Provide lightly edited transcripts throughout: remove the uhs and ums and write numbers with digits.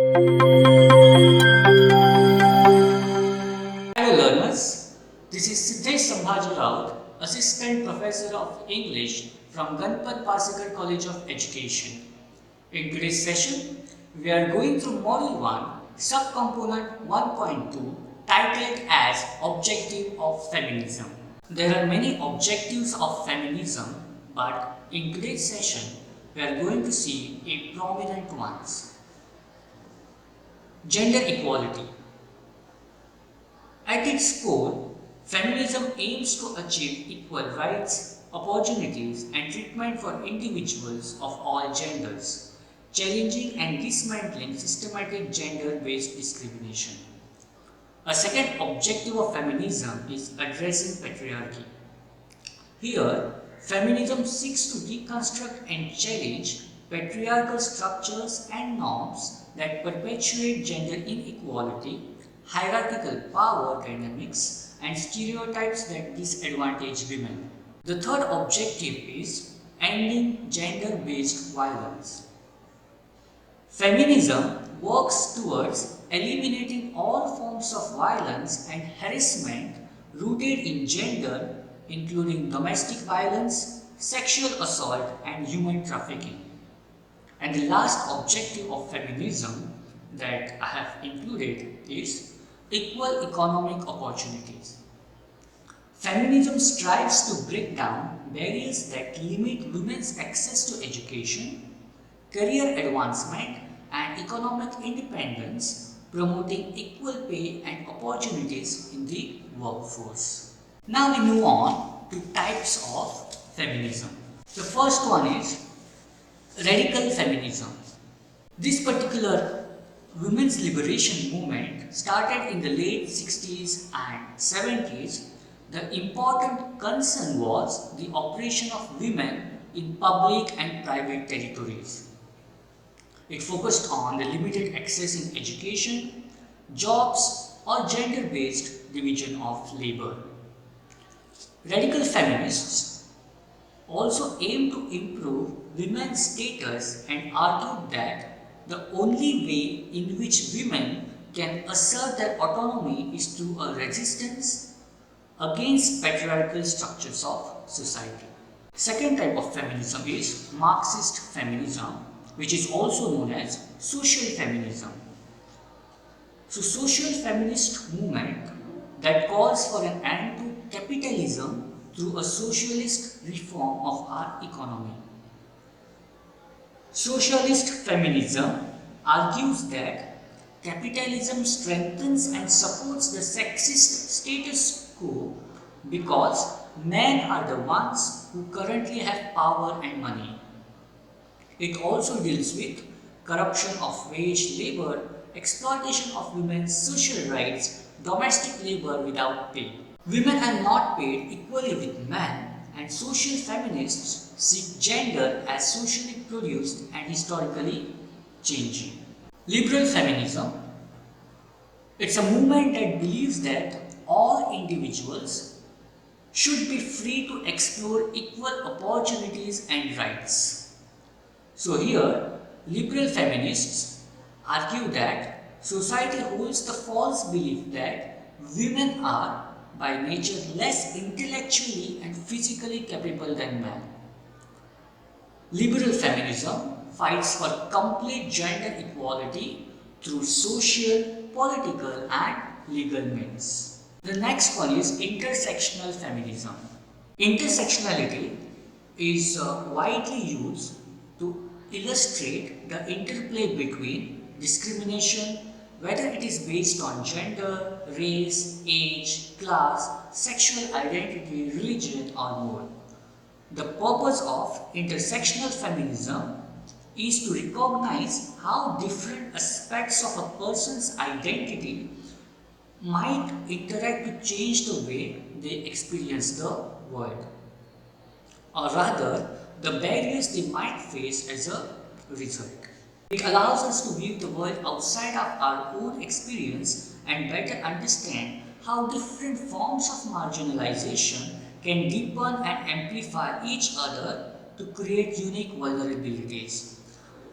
Hello learners, this is Siddesh Sambhaji Raut, Assistant Professor of English from Ganpat Pasikar College of Education. In today's session, we are going through Module 1, Subcomponent 1.2, titled as Objective of Feminism. There are many objectives of feminism, but in today's session, we are going to see a prominent ones. Gender equality. At its core, feminism aims to achieve equal rights, opportunities, and treatment for individuals of all genders, challenging and dismantling systematic gender-based discrimination. A second objective of feminism is addressing patriarchy. Here, feminism seeks to deconstruct and challenge patriarchal structures and norms that perpetuate gender inequality, hierarchical power dynamics, and stereotypes that disadvantage women. The third objective is ending gender-based violence. Feminism works towards eliminating all forms of violence and harassment rooted in gender, including domestic violence, sexual assault, and human trafficking. And the last objective of feminism that I have included is equal economic opportunities. Feminism strives to break down barriers that limit women's access to education, career advancement, and economic independence, promoting equal pay and opportunities in the workforce. Now we move on to types of feminism. The first one is radical feminism. This particular women's liberation movement started in the late 60s and 70s. The important concern was the oppression of women in public and private territories. It focused on the limited access in education, jobs, or gender-based division of labor. Radical feminists also aimed to improve women's status and argued that the only way in which women can assert their autonomy is through a resistance against patriarchal structures of society. Second type of feminism is Marxist feminism, which is also known as social feminism. So, social feminist movement that calls for an end to capitalism through a socialist reform of our economy. Socialist feminism argues that capitalism strengthens and supports the sexist status quo because men are the ones who currently have power and money. It also deals with corruption of wage labor, exploitation of women's social rights, domestic labor without pay. Women are not paid equally with men, and social feminists see gender as socially produced and historically changing. Liberal feminism. It's a movement that believes that all individuals should be free to explore equal opportunities and rights. So here, liberal feminists argue that society holds the false belief that women are by nature less intellectually and physically capable than men. Liberal feminism fights for complete gender equality through social, political, and legal means. The next one is intersectional feminism. Intersectionality is widely used to illustrate the interplay between discrimination, whether it is based on gender, race, age, class, sexual identity, religion, or more. The purpose of intersectional feminism is to recognize how different aspects of a person's identity might interact to change the way they experience the world, or rather, the barriers they might face as a result. It allows us to view the world outside of our own experience and better understand how different forms of marginalization can deepen and amplify each other to create unique vulnerabilities.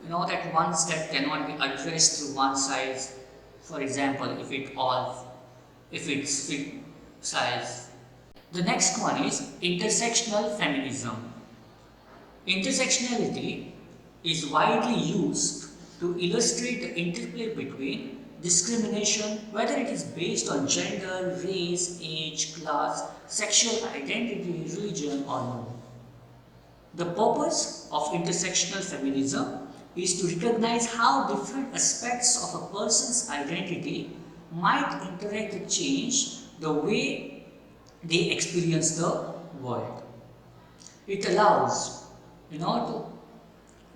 that ones that cannot be addressed through one size. For example, if it's fit size. The next one is intersectional feminism. Intersectionality is widely used to illustrate the interplay between discrimination, whether it is based on gender, race, age, class, sexual identity, religion, or no. The purpose of intersectional feminism is to recognize how different aspects of a person's identity might interact to change the way they experience the world. It allows, to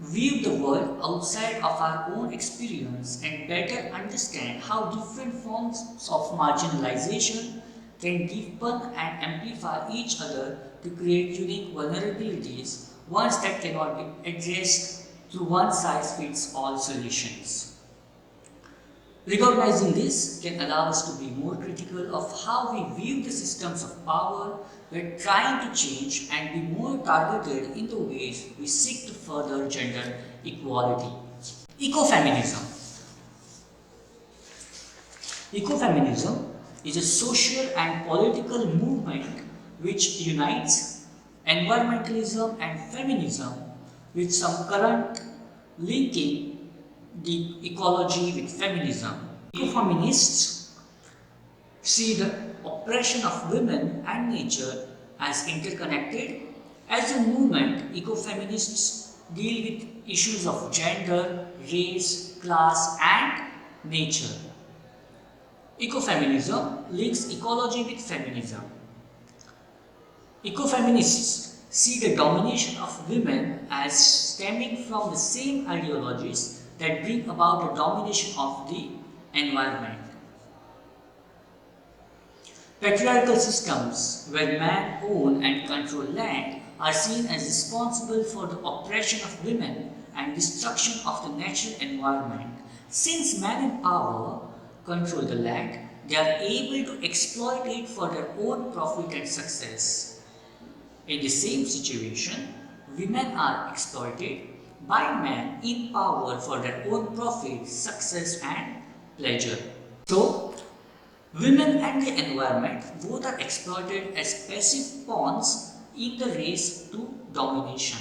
view the world outside of our own experience and better understand how different forms of marginalization can deepen and amplify each other to create unique vulnerabilities, ones that cannot be addressed through one size fits all solutions. Recognizing this can allow us to be more critical of how we view the systems of power we're trying to change and be more targeted in the ways we seek to further gender equality. Ecofeminism. Ecofeminism is a social and political movement which unites environmentalism and feminism with some current linking the ecology with feminism. Ecofeminists see the oppression of women and nature as interconnected. As a movement, ecofeminists deal with issues of gender, race, class, and nature. Ecofeminism links ecology with feminism. Ecofeminists see the domination of women as stemming from the same ideologies that bring about the domination of the environment. Patriarchal systems where men own and control land are seen as responsible for the oppression of women and destruction of the natural environment. Since men in power control the land, they are able to exploit it for their own profit and success. In the same situation, women are exploited by men in power for their own profit, success, and pleasure. So, women and the environment both are exploited as passive pawns in the race to domination.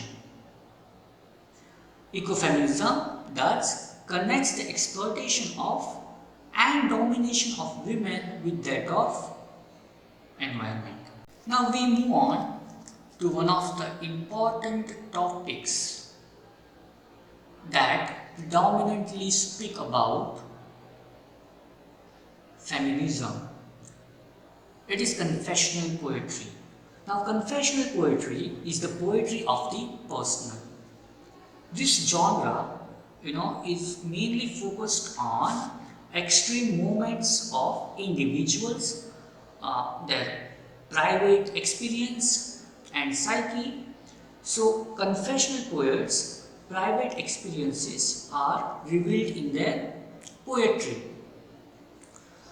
Ecofeminism thus connects the exploitation of and domination of women with that of environment. Now we move on to one of the important topics that predominantly speak about feminism. It is confessional poetry. Now, confessional poetry is the poetry of the personal. This genre, is mainly focused on extreme moments of individuals, their private experience and psyche. So, confessional poets' private experiences are revealed in their poetry.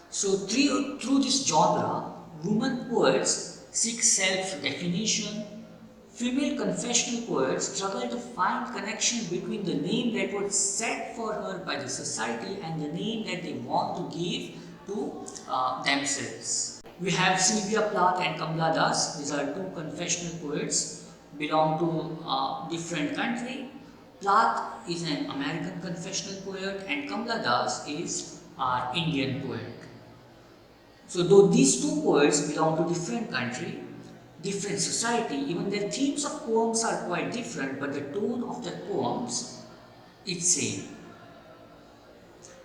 So, through this genre, women poets seek self-definition. Female confessional poets struggle to find connection between the name that was set for her by the society and the name that they want to give to themselves. We have Sylvia Plath and Kamala Das. These are two confessional poets, belong to different country. Plath is an American confessional poet and Kamala Das is our Indian poet. So though these two poets belong to different country, different society, even their themes of poems are quite different, but the tone of their poems is same.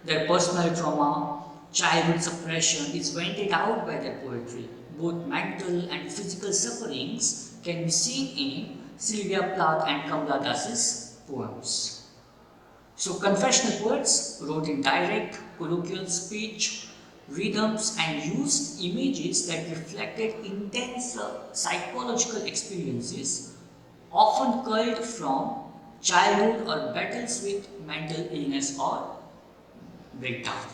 Their personal trauma, childhood suppression is vented out by their poetry. Both mental and physical sufferings can be seen in Sylvia Plath and Kamala Das's poems. So confessional poets wrote in direct, colloquial speech, rhythms and used images that reflected intense psychological experiences, often culled from childhood or battles with mental illness or breakdown.